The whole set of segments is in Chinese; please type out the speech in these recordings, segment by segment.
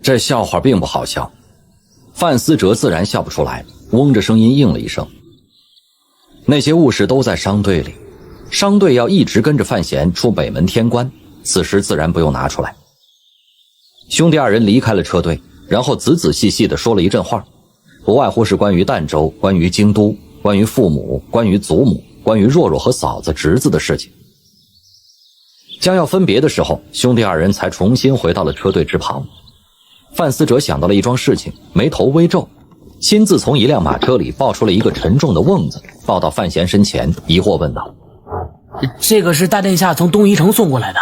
这笑话并不好笑。范思哲自然笑不出来，嗡着声音应了一声。那些物事都在商队里，商队要一直跟着范闲出北门天关，此时自然不用拿出来。兄弟二人离开了车队，然后仔仔细细地说了一阵话，不外乎是关于儋州，关于京都，关于父母，关于祖母，关于若若和嫂子侄子的事情。将要分别的时候，兄弟二人才重新回到了车队之旁。范思哲想到了一桩事情，眉头微皱，亲自从一辆马车里抱出了一个沉重的瓮子，抱到范闲身前，疑惑问道：这个是大殿下从东夷城送过来的，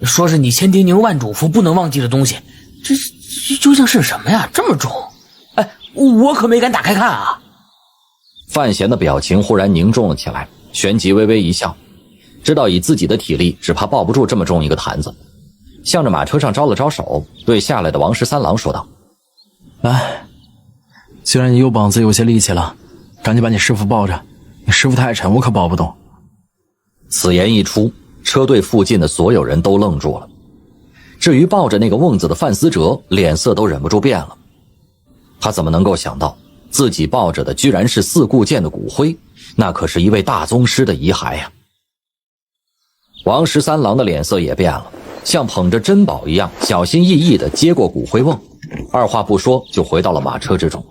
说是你千叮咛万嘱咐不能忘记的东西，这究竟是什么呀？这么重？哎，我可没敢打开看啊。范闲的表情忽然凝重了起来，旋即微微一笑，知道以自己的体力只怕抱不住这么重一个坛子，向着马车上招了招手，对下来的王十三郎说道：来，虽然你右膀子有些力气了，赶紧把你师父抱着，你师父太沉，我可抱不动。此言一出，车队附近的所有人都愣住了。至于抱着那个瓮子的范思哲，脸色都忍不住变了。他怎么能够想到自己抱着的居然是四顾剑的骨灰，那可是一位大宗师的遗骸呀。王十三郎的脸色也变了，像捧着珍宝一样小心翼翼地接过骨灰瓮，二话不说就回到了马车之中。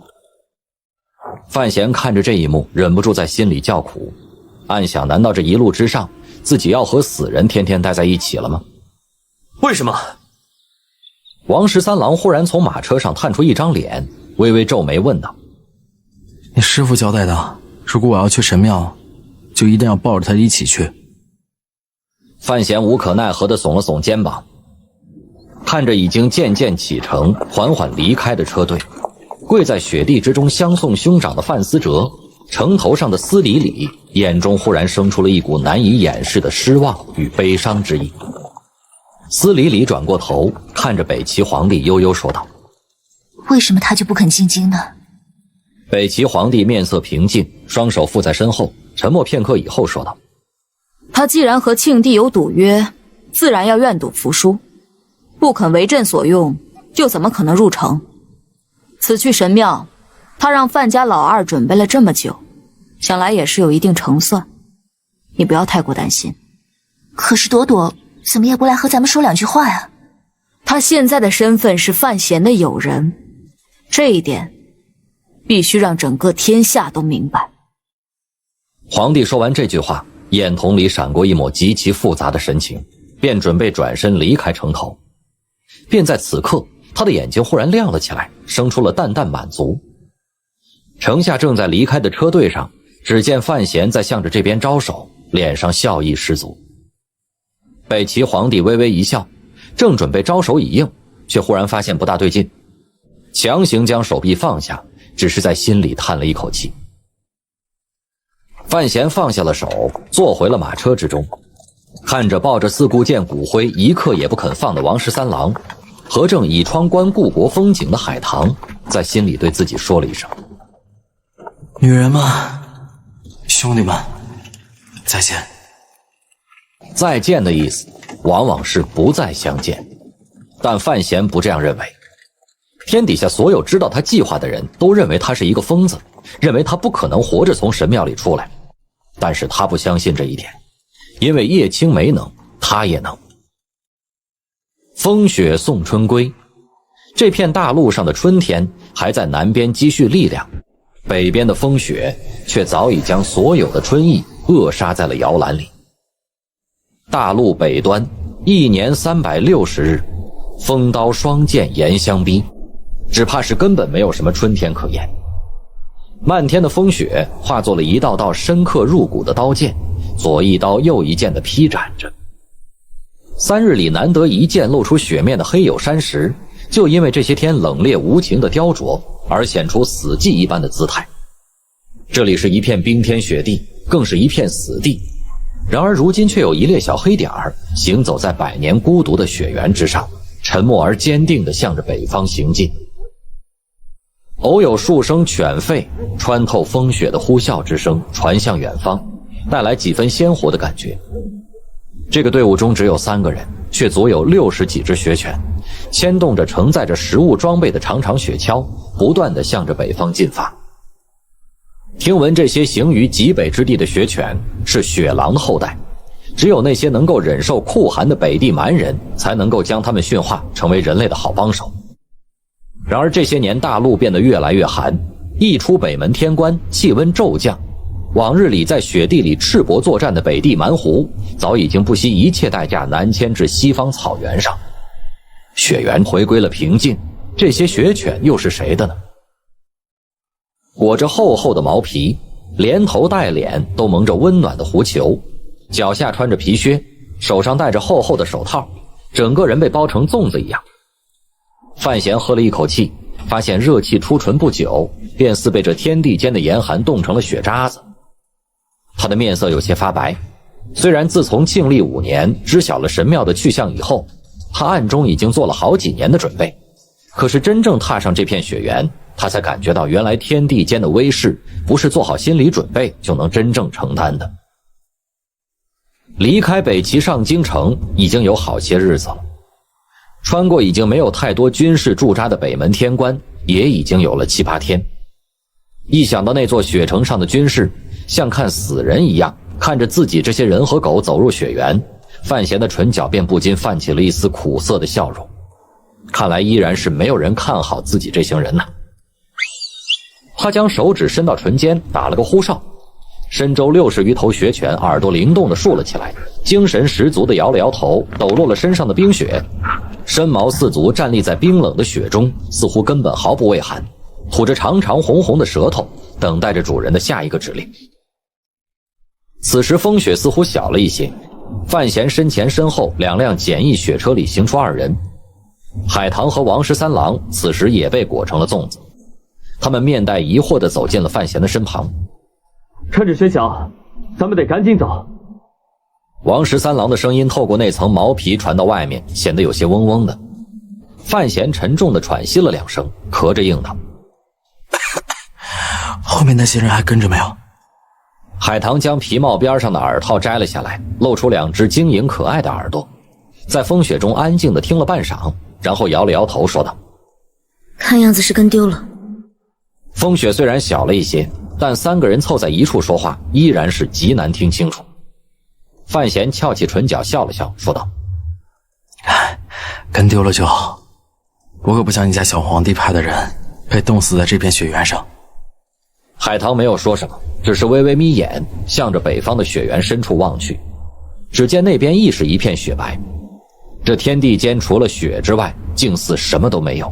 范闲看着这一幕，忍不住在心里叫苦，暗想难道这一路之上自己要和死人天天待在一起了吗？为什么？王十三郎忽然从马车上探出一张脸，微微皱眉问道：你师父交代的，如果我要去神庙，就一定要抱着他一起去。范闲无可奈何地耸了耸肩膀，看着已经渐渐启程缓缓离开的车队，跪在雪地之中相送兄长的范思哲，城头上的司礼里，眼中忽然生出了一股难以掩饰的失望与悲伤之意。司礼里转过头，看着北齐皇帝悠悠说道：为什么他就不肯进京呢？北齐皇帝面色平静，双手负在身后，沉默片刻以后说道：他既然和庆帝有赌约，自然要愿赌服输，不肯为朕所用，又怎么可能入城？此去神庙，他让范家老二准备了这么久，想来也是有一定成算，你不要太过担心。可是朵朵怎么也不来和咱们说两句话呀？他现在的身份是范闲的友人，这一点必须让整个天下都明白。皇帝说完这句话，眼瞳里闪过一抹极其复杂的神情，便准备转身离开城头。便在此刻，他的眼睛忽然亮了起来，生出了淡淡满足。城下正在离开的车队上，只见范闲在向着这边招手，脸上笑意十足。北齐皇帝微微一笑，正准备招手以应，却忽然发现不大对劲，强行将手臂放下，只是在心里叹了一口气。范闲放下了手，坐回了马车之中，看着抱着四顾剑骨灰一刻也不肯放的王十三郎，和正倚窗观故国风景的海棠，在心里对自己说了一声：女人们，兄弟们，再见。再见的意思往往是不再相见，但范闲不这样认为。天底下所有知道他计划的人都认为他是一个疯子，认为他不可能活着从神庙里出来，但是他不相信这一点，因为叶青梅能，他也能。风雪送春归，这片大陆上的春天还在南边积蓄力量，北边的风雪却早已将所有的春意扼杀在了摇篮里。大陆北端1年360日，风刀霜剑严相逼，只怕是根本没有什么春天可言。漫天的风雪化作了一道道深刻入骨的刀剑，左一刀右一剑的劈斩着。3日里难得一见露出雪面的黑黝山石，就因为这些天冷冽无情的雕琢而显出死寂一般的姿态。这里是一片冰天雪地，更是一片死地，然而如今却有一列小黑点儿行走在百年孤独的雪原之上，沉默而坚定地向着北方行进。偶有数声犬吠穿透风雪的呼啸之声传向远方，带来几分鲜活的感觉。这个队伍中只有3个人，却足有60几只雪犬，牵动着承载着食物装备的长长雪橇，不断地向着北方进发。听闻这些行于极北之地的雪犬是雪狼的后代，只有那些能够忍受酷寒的北地蛮人才能够将它们驯化成为人类的好帮手。然而这些年大陆变得越来越寒，一出北门天关，气温骤降，往日里在雪地里赤膊作战的北地蛮狐早已经不惜一切代价南迁至西方草原上。雪原回归了平静，这些雪犬又是谁的呢？裹着厚厚的毛皮，连头带脸都蒙着温暖的狐裘，脚下穿着皮靴，手上戴着厚厚的手套，整个人被包成粽子一样。范闲喝了一口气，发现热气出唇不久，便似被这天地间的严寒冻成了雪渣子。他的面色有些发白，虽然自从庆历5年知晓了神庙的去向以后，他暗中已经做了好几年的准备，可是真正踏上这片雪原，他才感觉到原来天地间的威势不是做好心理准备就能真正承担的。离开北齐上京城已经有好些日子了，穿过已经没有太多军事驻扎的北门天关也已经有了7、8天。一想到那座雪城上的军士像看死人一样看着自己这些人和狗走入雪原，范闲的唇角便不禁泛起了一丝苦涩的笑容。看来依然是没有人看好自己这行人呐。他将手指伸到唇间，打了个呼哨，身周60余头雪犬耳朵灵动地竖了起来，精神十足地摇了摇头，抖落了身上的冰雪，身毛四足站立在冰冷的雪中，似乎根本毫不畏寒，吐着长长红红的舌头，等待着主人的下一个指令。此时风雪似乎小了一些，范闲身前身后2辆简易雪车里行出2人，海棠和王13郎此时也被裹成了粽子，他们面带疑惑地走进了范闲的身旁。趁着雪小，咱们得赶紧走。王13郎的声音透过那层毛皮传到外面，显得有些嗡嗡的。范闲沉重地喘息了2声，咳着应道：后面那些人还跟着没有？海棠将皮帽边上的耳套摘了下来，露出2只晶莹可爱的耳朵，在风雪中安静地听了半晌，然后摇了摇头说道：看样子是跟丢了。风雪虽然小了一些，但3个人凑在一处说话依然是极难听清楚。范闲翘起唇角笑了笑，说道：跟丢了就好，我可不像你家小皇帝派的人被冻死在这片雪原上。海棠没有说什么，只是微微眯眼，向着北方的雪原深处望去。只见那边亦是一片雪白，这天地间除了雪之外，竟似什么都没有。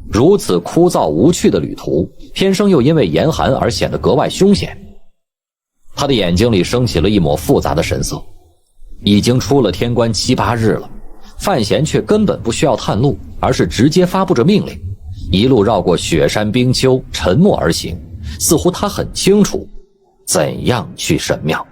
如此枯燥无趣的旅途，天生又因为严寒而显得格外凶险。他的眼睛里升起了一抹复杂的神色。已经出了天关7、8日了，范闲却根本不需要探路，而是直接发布着命令，一路绕过雪山冰丘，沉默而行，似乎他很清楚怎样去神庙。